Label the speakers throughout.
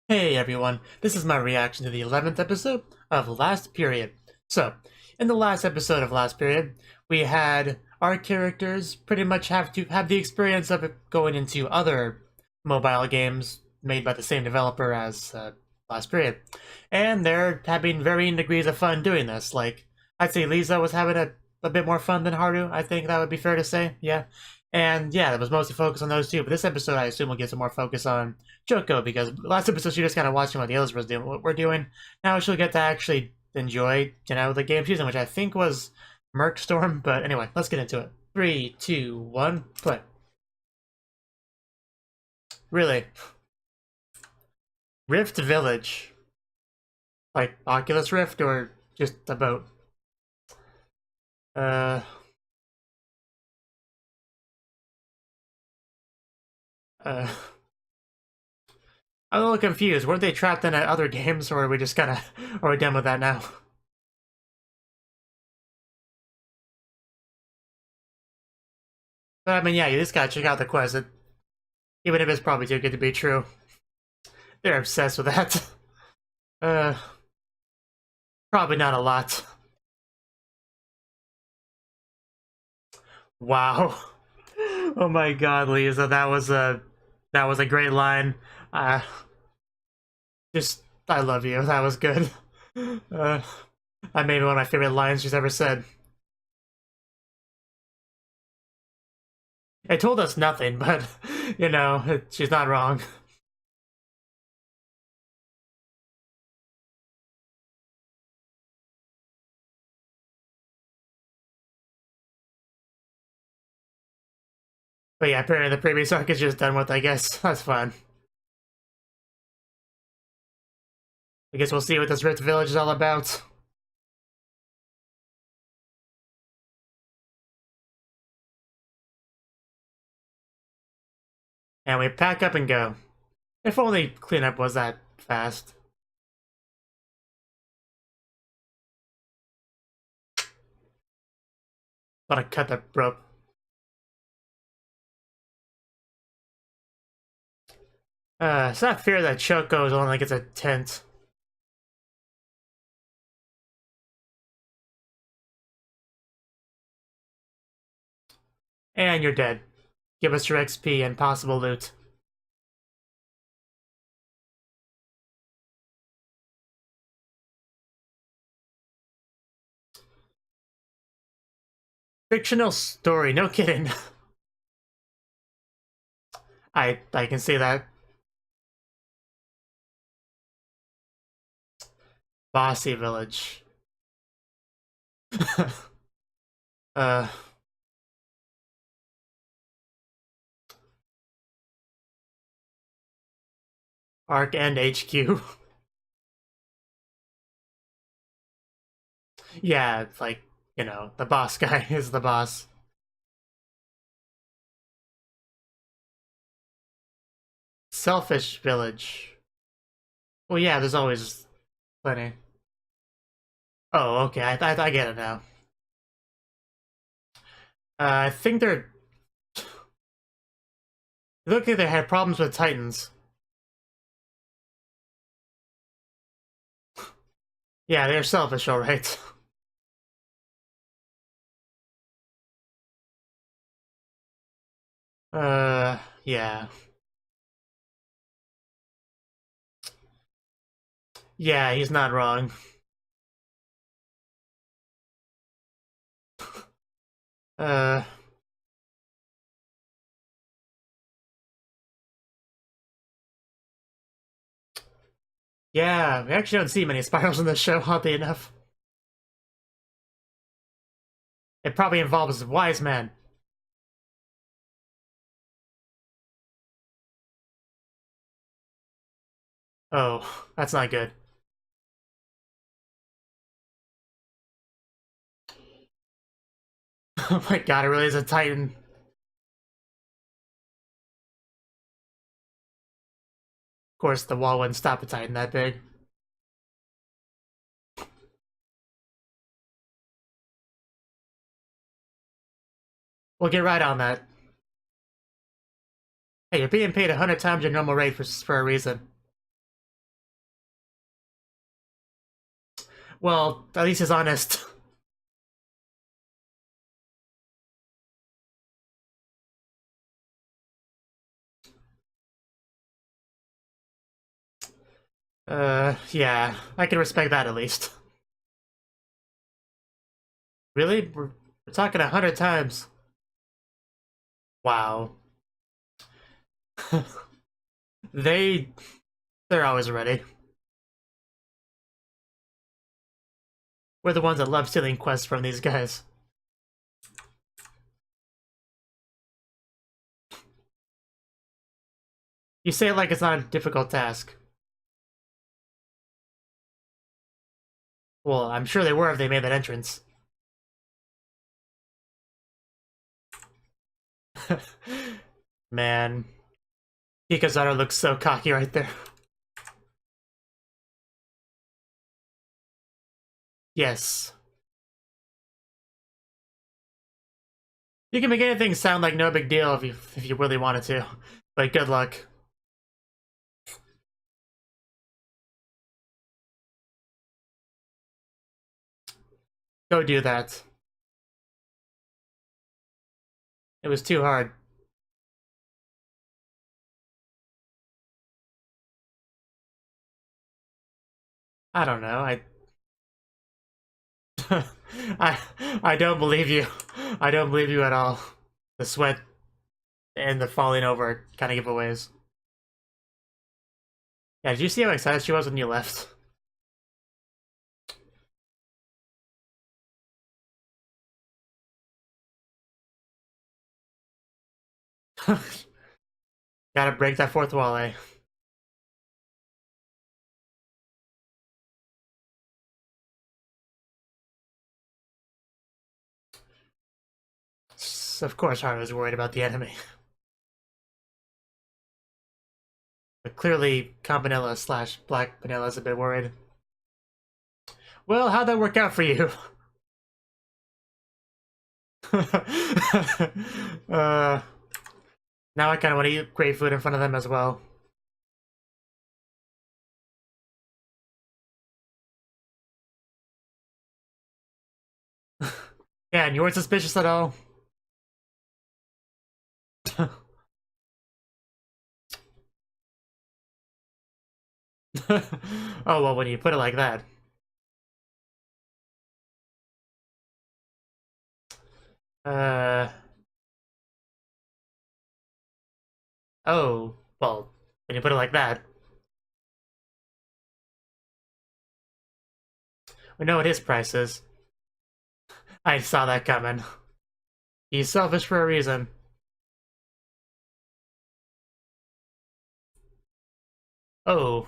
Speaker 1: Hey everyone, this is my reaction to the 11th episode of Last Period. So, in the last episode of Last Period, we had our characters pretty much have to have the experience of going into other mobile games made by the same developer as Last Period. And they're having varying degrees of fun doing this. Like, I'd say Lisa was having a bit more fun than Haru, I think that would be fair to say, yeah. And yeah, that was mostly focused on those two, but this episode I assume will get some more focus on Choco, because last episode she just kind of watching what the Ellis was doing, what we're doing. Now she'll get to actually enjoy, the game she's in, which I think was Merc Storm. But anyway, let's get into it. 3, 2, 1, play. Really? Rift Village. Like Oculus Rift or just a boat? Uh... Uh... I'm a little confused. Weren't they trapped in other games, or are we just kinda... are we done with that now? But I mean, yeah, you just gotta check out the quest. Even if it's probably too good to be true. They're obsessed with that. Uh... Probably not a lot. Wow. Oh my god, Lisa, that was a great line. Uh just I love you. That was good. Uh that may be one of my favorite lines she's ever said. It told us nothing, but she's not wrong. But yeah, apparently the previous arc is just done with, I guess. That's fine. I guess we'll see what this Rift Village is all about. And we pack up and go. If only cleanup was that fast. Gotta cut the rope. It's not fair that Choco's only gets a tent. And you're dead. Give us your XP and possible loot. Fictional story, no kidding. I can see that. Bossy Village. uh Arc and HQ. Yeah, it's like, the boss guy is the boss. Selfish Village. Well, yeah, there's always plenty. Oh, okay, I get it now. I think they're... It looked like they had problems with Titans. Yeah, they're selfish, alright. Yeah. Yeah, he's not wrong. Uh... Yeah, we actually don't see many spirals in this show, oddly enough. It probably involves wise men. Oh, that's not good. Oh my god, it really is a Titan. Of course, the wall wouldn't stop a Titan that big. We'll get right on that. Hey, you're being paid 100 times your normal rate for a reason. Well, at least he's honest. Yeah, I can respect that at least. Really? We're talking 100 times. Wow. they they're always ready. We're the ones that love stealing quests from these guys. You say it like it's not a difficult task. Well, I'm sure they were if they made that entrance. Man. Hikazaru looks so cocky right there. Yes. You can make anything sound like no big deal if you really wanted to. But good luck. Go do that. It was too hard. I don't know. I I don't believe you. I don't believe you at all. The sweat and the falling over kind of giveaways. Yeah, did you see how excited she was when you left? Gotta break that fourth wall, eh? Of course Haru's worried about the enemy. But clearly Campanella slash Black Panella's a bit worried. Well, how'd that work out for you? Now I kind of want to eat great food in front of them as well. Yeah, and you weren't suspicious at all? Oh, well, when you put it like that. Uh... Oh, well, when you put it like that. We know what his price is. I saw that coming. He's selfish for a reason. Oh.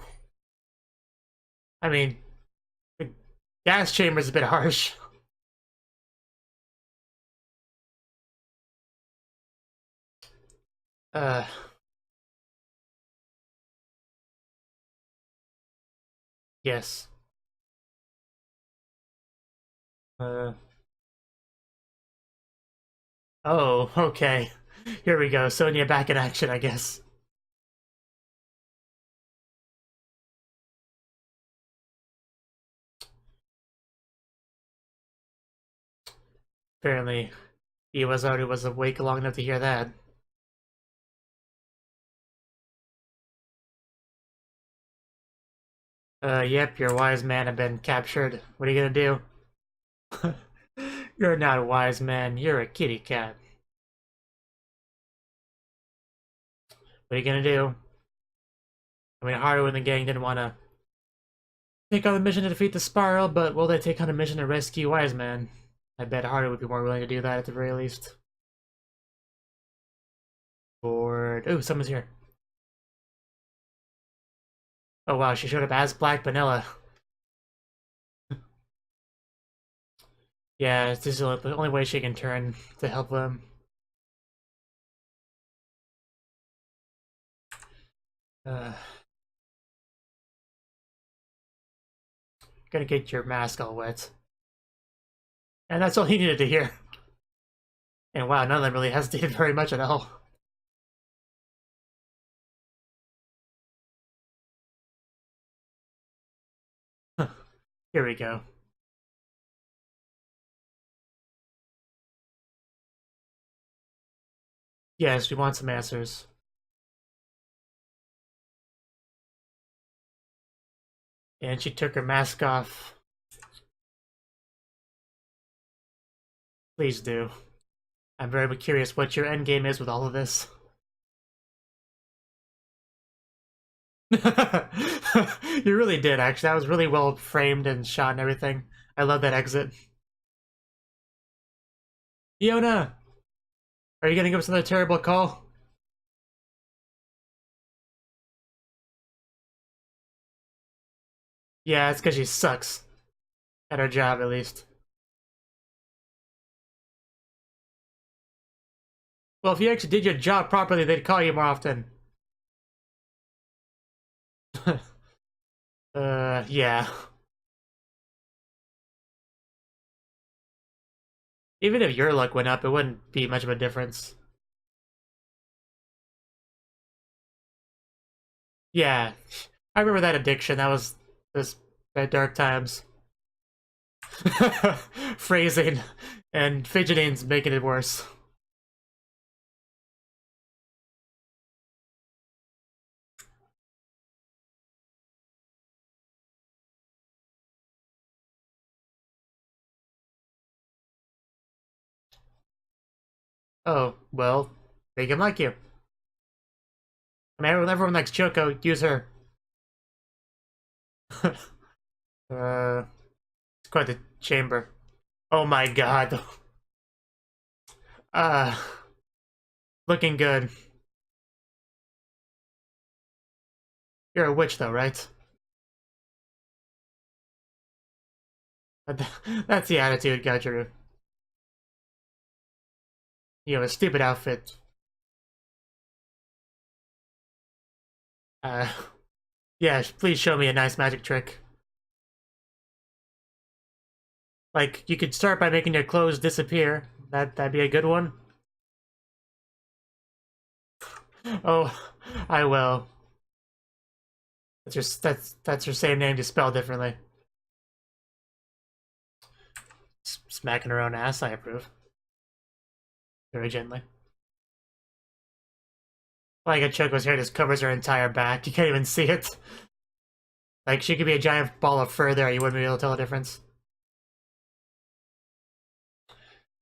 Speaker 1: I mean, the gas chamber's a bit harsh. Uh... Yes. Uh... Oh, okay. Here we go. Sonya back in action, I guess. Apparently, Iwachan was awake long enough to hear that. Yep, your wise man have been captured. What are you gonna do? You're not a wise man, you're a kitty cat. What are you gonna do? I mean, Haru and the gang didn't want to take on the mission to defeat the Spiral, but will they take on a mission to rescue Wise Man? I bet Haru would be more willing to do that at the very least. Bored. Ooh, someone's here. Oh wow, she showed up as Black Vanilla. Yeah, this is the only way she can turn to help them. Gonna get your mask all wet. And that's all he needed to hear. And wow, none of them really hesitated very much at all. Here we go. Yes, we want some answers. And she took her mask off. Please do. I'm very curious what your endgame is with all of this. You really did, actually. That was really well framed and shot and everything. I love that exit. Fiona! Are you gonna give us another terrible call? Yeah, it's because she sucks. At her job, at least. Well, if you actually did your job properly, they'd call you more often. Yeah. Even if your luck went up, it wouldn't be much of a difference. Yeah. I remember that addiction. That was those dark times. Phrasing and fidgeting's making it worse. Oh, well, make him like you. I mean, everyone likes Choco, use her. It's quite the chamber. Oh my god. Uh, looking good. You're a witch though, right? That's the attitude, Gajuru. You have a stupid outfit. Uh, yeah, please show me a nice magic trick. Like, you could start by making your clothes disappear. That'd be a good one. Oh, I will. That's your same name, just spelled differently. Smacking her own ass, I approve. Very gently. Like a Choco's hair just covers her entire back. You can't even see it. Like, she could be a giant ball of fur there, you wouldn't be able to tell the difference.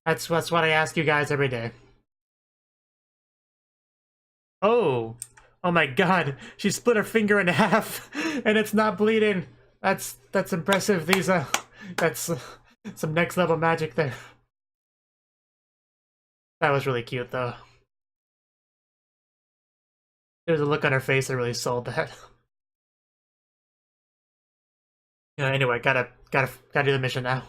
Speaker 1: That's what I ask you guys every day. Oh! Oh my god! She split her finger in half, and it's not bleeding! That's impressive, these, that's some next level magic there. That was really cute, though. There's a look on her face that really sold that. Yeah, anyway, gotta do the mission now.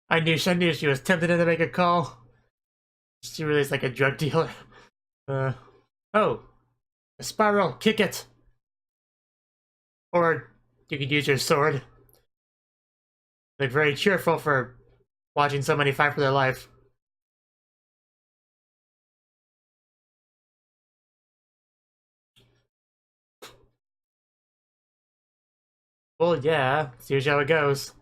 Speaker 1: I knew she was tempted to make a call. She really is like a drug dealer. Oh, a spiral, kick it. Or you could use your sword. Look very cheerful for watching somebody fight for their life. Well, yeah, see how it goes.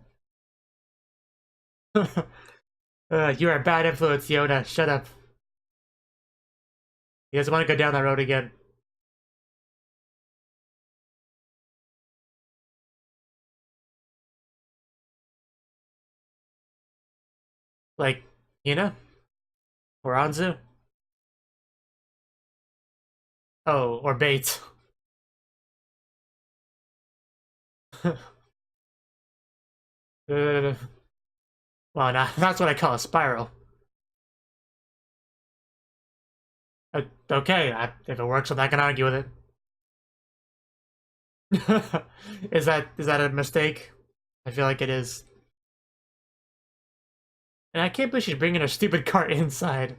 Speaker 1: You're a bad influence, Yoda. Shut up. He doesn't want to go down that road again. Like, Hina? Or Anzu? Oh, or Bates. Well, nah, that's what I call a spiral. Okay, if it works, I'm not gonna argue with it. Is that a mistake? I feel like it is. And I can't believe she's bringing her stupid cart inside.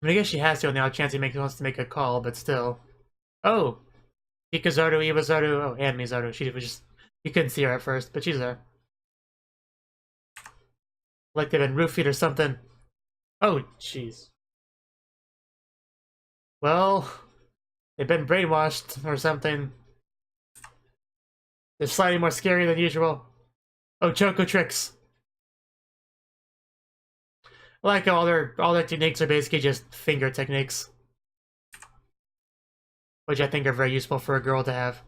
Speaker 1: I mean, I guess she has to on the odd chance he wants to make a call, but still. Oh! Hikazaru, Iwazaru, oh, and Mizaru. She was just... You couldn't see her at first, but she's there. Like they've been roofied or something. Oh, jeez. Well, they've been brainwashed or something. They're slightly more scary than usual. Oh, Choco tricks. like all their techniques are basically just finger techniques, which I think are very useful for a girl to have.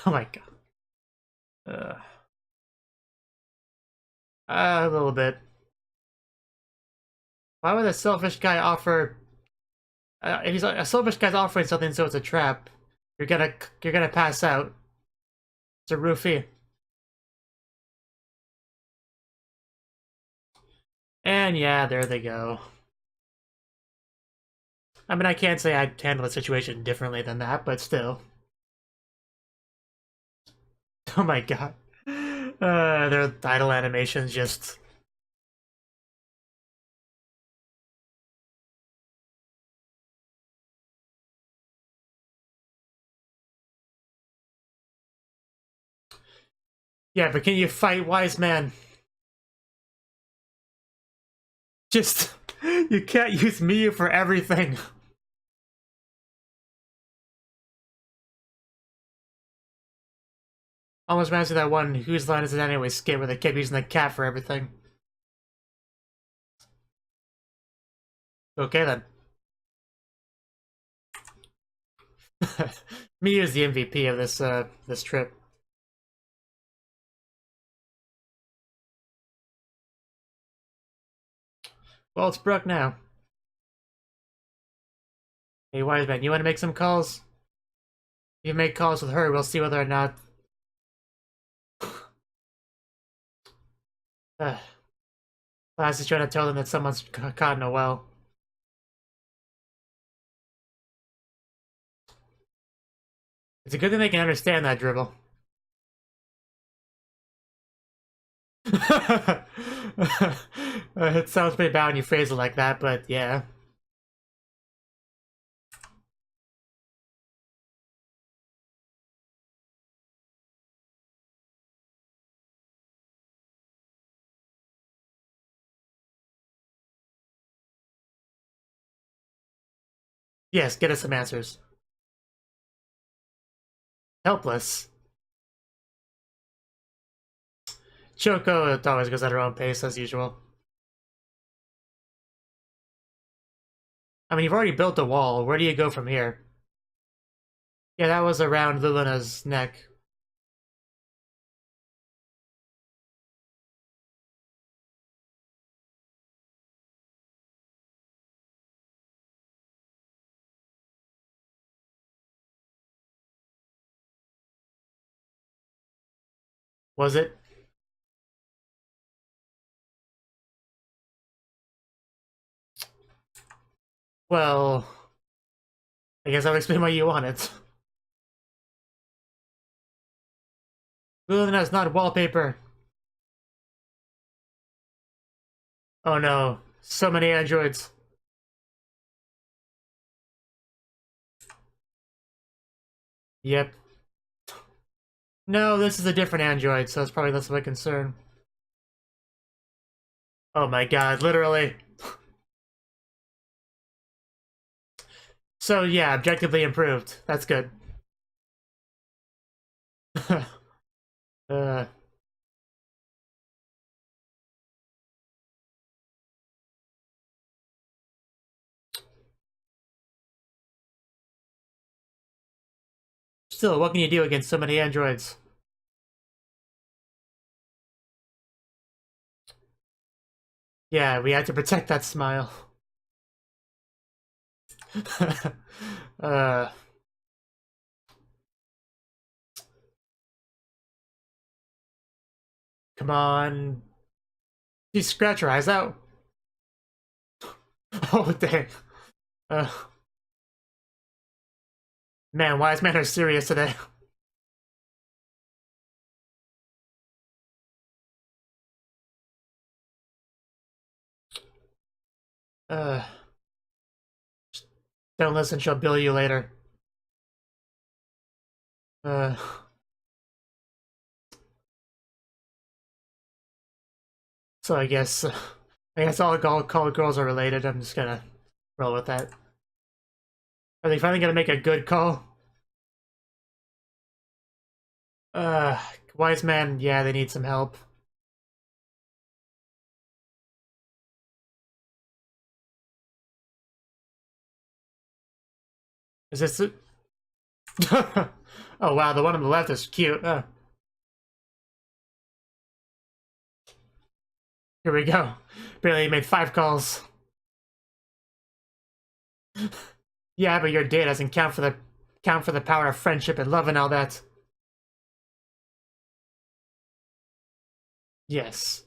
Speaker 1: Oh my god. A little bit. Why would a selfish guy offer? If he's a selfish guy's offering something, so it's a trap. You're gonna pass out. It's a roofie. And yeah, there they go. I mean, I can't say I'd handle the situation differently than that, but still. Oh my god. Their idle animations just... Yeah, but can you fight Wise Man? Just... You can't use Miyu for everything. Almost reminds me of that one Whose Line Is It Anyway skit where they kept using the cat for everything. Okay then. Miyu is the MVP of this trip. Well, it's Brooke now. Hey, Wise Man, you want to make some calls? If you make calls with her, we'll see whether or not... Class is trying to tell them that someone's caught in a well. It's a good thing they can understand that dribble. It sounds pretty bad when you phrase it like that, but yeah. Yes, get us some answers. Helpless. Choco always goes at her own pace, as usual. I mean, you've already built a wall. Where do you go from here? Yeah, that was around Luluna's neck. Was it? Well, I guess I'll explain why you want it. Luna's not wallpaper. Oh no, so many androids. Yep. No, this is a different android, so it's probably less of a concern. Oh my god, literally. So yeah, objectively improved. That's good. uh, Still, what can you do against so many androids? Yeah, we had to protect that smile. uh, Come on. You scratch her eyes out. Oh, dang. Uh, Man, Wise Men are serious today. Uh, don't listen, she'll bill you later. Uh, so I guess all call girls are related. I'm just gonna roll with that. Are they finally gonna make a good call? Uh, Wise Man, yeah, they need some help. Is this it? Oh wow, the one on the left is cute. Here we go. Barely made 5 calls. Yeah, but your date doesn't count for the power of friendship and love and all that. Yes.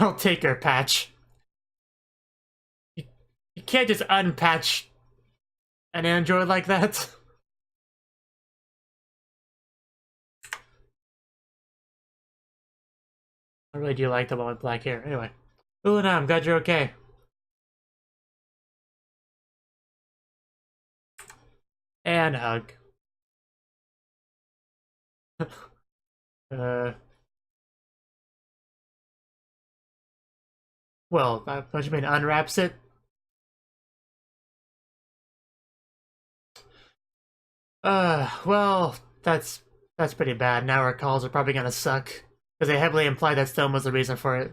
Speaker 1: I'll take her, Patch. You can't just unpatch an android like that. I really do like the one with black hair. Anyway. Luna, I'm glad you're okay. And hug. Well, don't you mean unwraps it? Well, that's pretty bad. Now our calls are probably gonna suck. Because they heavily implied that Stone was the reason for it.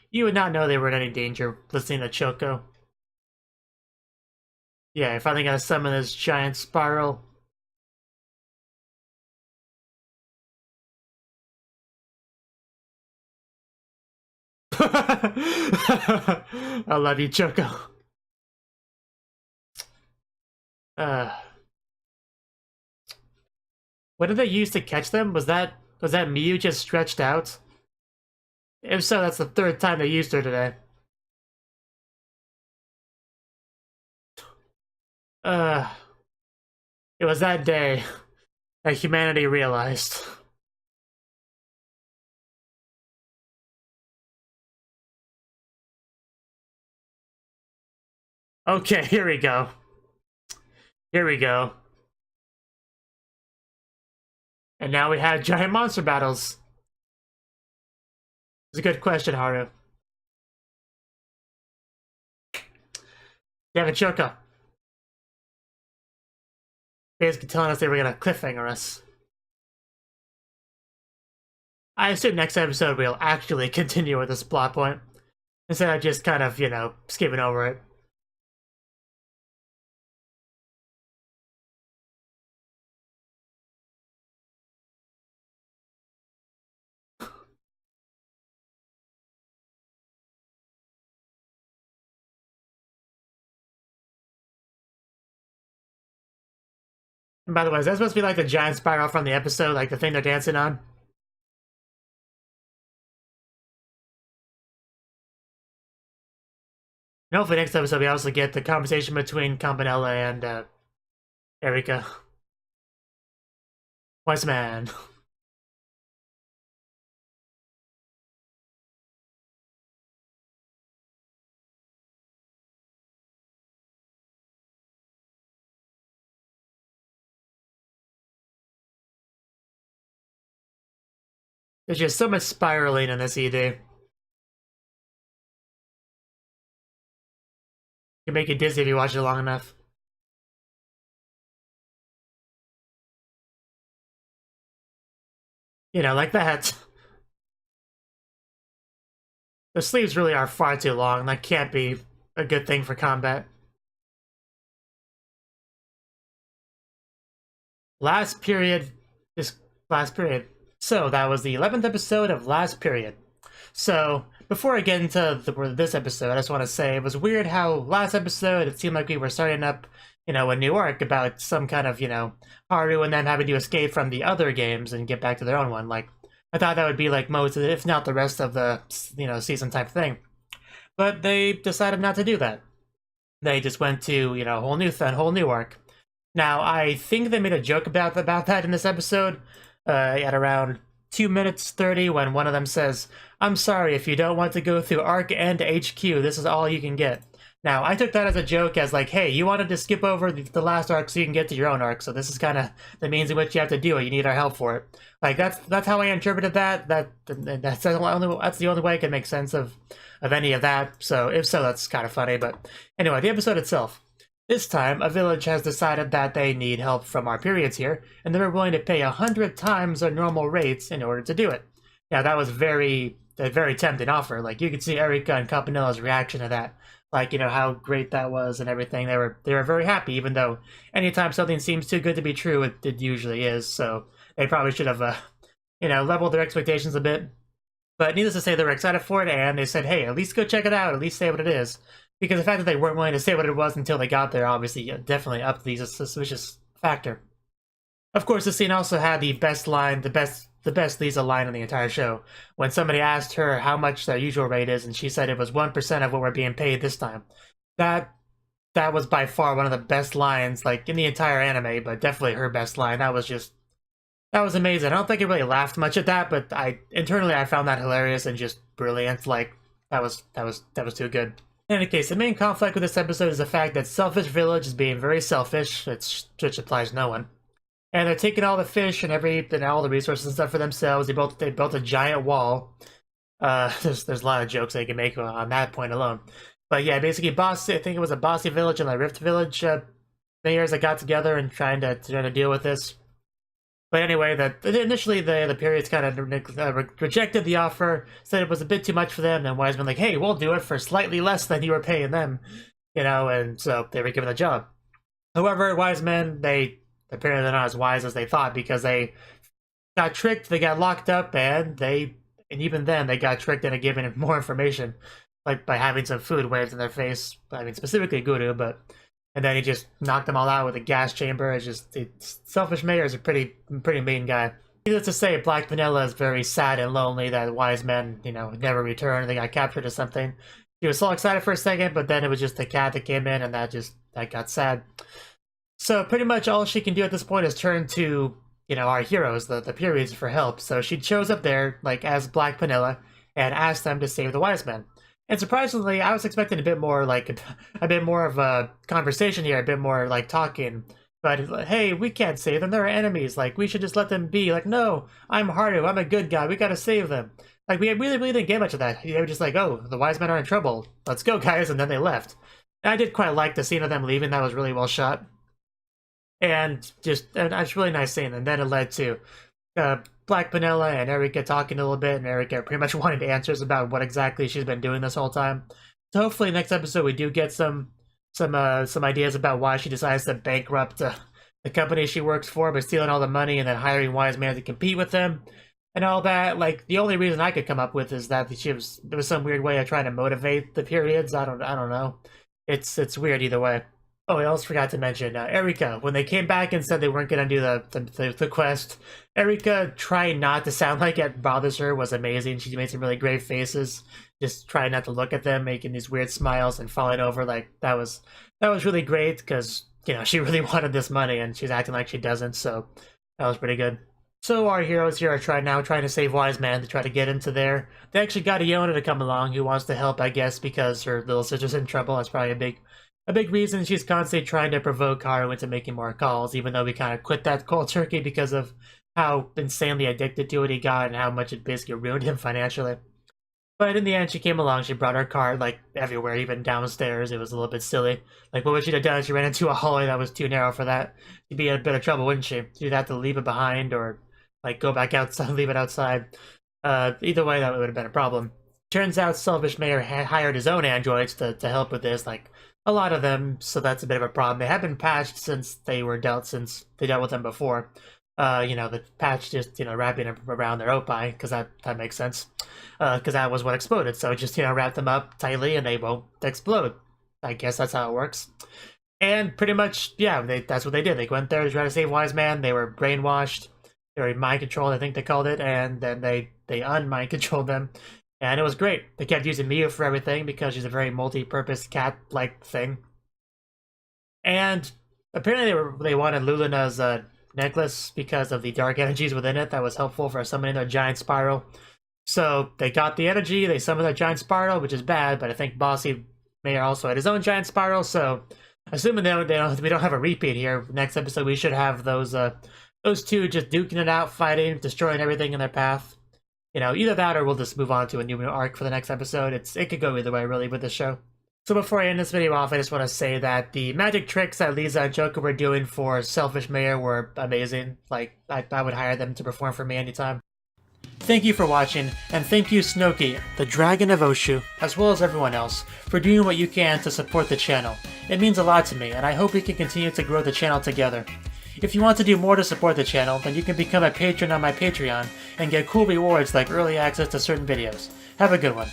Speaker 1: You would not know they were in any danger listening to Choco. Yeah, you're finally gonna summon this giant spiral. I love you, Choco. What did they use to catch them? Was that Miyu just stretched out? If so, that's the 3rd time they used her today. It was that day that humanity realized. Okay, here we go. Here we go. And now we have giant monster battles. It's a good question, Haru. Damn it, Choco. Basically telling us they were gonna cliffhanger us. I assume next episode we'll actually continue with this plot point. Instead of just kind of, you know, skipping over it. And by the way, is that supposed to be like the giant spiral from the episode, like the thing they're dancing on? And hopefully next episode we also get the conversation between Campanella and Erika. Wise man. There's just so much spiraling in this ED. You can make you dizzy if you watch it long enough. You know, like that. The sleeves really are far too long. That can't be a good thing for combat. Last period. This last period. So, that was the 11th episode of Last Period. So, before I get into this episode, I just want to say it was weird how last episode it seemed like we were starting up, you know, a new arc about some kind of, you know, Haru and them having to escape from the other games and get back to their own one. Like, I thought that would be like most, if not the rest of the, you know, season type thing. But they decided not to do that. They just went to, you know, a whole new arc. Now, I think they made a joke about that in this episode, at around 2 minutes 30 when one of them says, "I'm sorry, if you don't want to go through ARC and HQ, this is all you can get." Now, I took that as a joke as like, hey, you wanted to skip over the last arc so you can get to your own arc, so this is kind of the means in which you have to do it. You need our help for it. Like, that's how I interpreted that. That's the only way I can make sense of any of that. So, if so, that's kind of funny. But anyway, the episode itself. This time, a village has decided that they need help from our periods here, and they're willing to pay 100 times their normal rates in order to do it. Now, that was a very tempting offer. Like, you could see Erika and Campanella's reaction to that. Like, how great that was and everything. They were very happy, even though anytime something seems too good to be true, it usually is. So they probably should have, leveled their expectations a bit. But needless to say, they were excited for it, and they said, hey, at least go check it out, at least say what it is. Because the fact that they weren't willing to say what it was until they got there, obviously, definitely upped the suspicious factor. Of course, the scene also had the best line, the best Lisa line in the entire show. When somebody asked her how much their usual rate is, and she said it was 1% of what we're being paid this time. That was by far one of the best lines, like, in the entire anime, but definitely her best line. That was amazing. I don't think I really laughed much at that, but internally I found that hilarious and just brilliant. Like, that was too good. In any case, the main conflict with this episode is the fact that Selfish Village is being very selfish, which applies to no one. And they're taking all the fish and all the resources and stuff for themselves. They built a giant wall. There's a lot of jokes they can make on that point alone. But yeah, basically, I think it was a Bossy Village and a Rift Village mayors that got together and trying to deal with this. But anyway, initially the periods kind of rejected the offer, said it was a bit too much for them, and Wiseman like, hey, we'll do it for slightly less than you were paying them, and so they were given the job. However, Wiseman, apparently they're not as wise as they thought, because they got tricked, they got locked up, and even then they got tricked into giving more information, like by having some food waved in their face. I mean, specifically Guru, and then he just knocked them all out with a gas chamber. Selfish Mayor is a pretty mean guy. Needless to say, Black Vanilla is very sad and lonely that Wise Men, never returned. They got captured or something. He was so excited for a second, but then it was just the cat that came in, and that got sad. So pretty much all she can do at this point is turn to, our heroes, the periods, for help. So she shows up there, like, as Black Vanilla, and asks them to save the Wise Men. And surprisingly, I was expecting a bit more of a conversation here, a bit more like talking. But hey, we can't save them; they're enemies. Like, we should just let them be. Like, no, I'm Haru. I'm a good guy. We gotta save them. Like, we really didn't get much of that. They were just like, oh, the Wise Men are in trouble. Let's go, guys, and then they left. And I did quite like the scene of them leaving. That was really well shot, and it's a really nice scene. And then it led to Black Vanilla and Erika talking a little bit, and Erika pretty much wanted answers about what exactly she's been doing this whole time. So hopefully next episode we do get some ideas about why she decides to bankrupt the company she works for by stealing all the money and then hiring Wise Man to compete with them and all that. Like, the only reason I could come up with is that there was some weird way of trying to motivate the periods. I don't know. It's weird either way. Oh, I also forgot to mention Erika. When they came back and said they weren't going to do the quest, Erika, trying not to sound like it bothers her, was amazing. She made some really great faces, just trying not to look at them, making these weird smiles and falling over. Like, that was really great, because she really wanted this money and she's acting like she doesn't. So that was pretty good. So our heroes here are trying to save Wise Man to try to get into there. They actually got Iona to come along, who wants to help, I guess, because her little sister's in trouble. That's probably a big reason she's constantly trying to provoke Haru into making more calls, even though we kind of quit that cold turkey because of how insanely addicted to it he got and how much it basically ruined him financially. But in the end, she came along. She brought her card, like, everywhere, even downstairs. It was a little bit silly. Like, what would she have done if she ran into a hallway that was too narrow for that? She'd be in a bit of trouble, wouldn't she? She'd have to leave it behind or, like, go back outside, leave it outside. Either way, that would have been a problem. Turns out Selfish Mayor hired his own androids to help with this, like, a lot of them, so that's a bit of a problem. They have been patched since they dealt with them before. The patch just, wrapping them around their opai, because that makes sense. Because that was what exploded, so just, wrap them up tightly and they won't explode. I guess that's how it works. And pretty much, yeah, that's what they did. They went there to try to save Wise Man. They were brainwashed. They were mind controlled, I think they called it, and then they unmind controlled them. And it was great. They kept using Miu for everything because she's a very multi-purpose cat-like thing. And apparently they wanted Lulina's necklace because of the dark energies within it that was helpful for summoning their giant spiral. So they got the energy, they summoned their giant spiral, which is bad, but I think Bossy Mayor also had his own giant spiral, so assuming we don't have a repeat here, next episode we should have those two just duking it out, fighting, destroying everything in their path. Either that or we'll just move on to a new arc for the next episode. It could go either way, really, with this show. So before I end this video off, I just want to say that the magic tricks that Lisa and Joker were doing for Selfish Mayor were amazing. Like, I would hire them to perform for me anytime. Thank you for watching, and thank you Cnouki, the Dragon of Oshu, as well as everyone else, for doing what you can to support the channel. It means a lot to me, and I hope we can continue to grow the channel together. If you want to do more to support the channel, then you can become a patron on my Patreon and get cool rewards like early access to certain videos. Have a good one.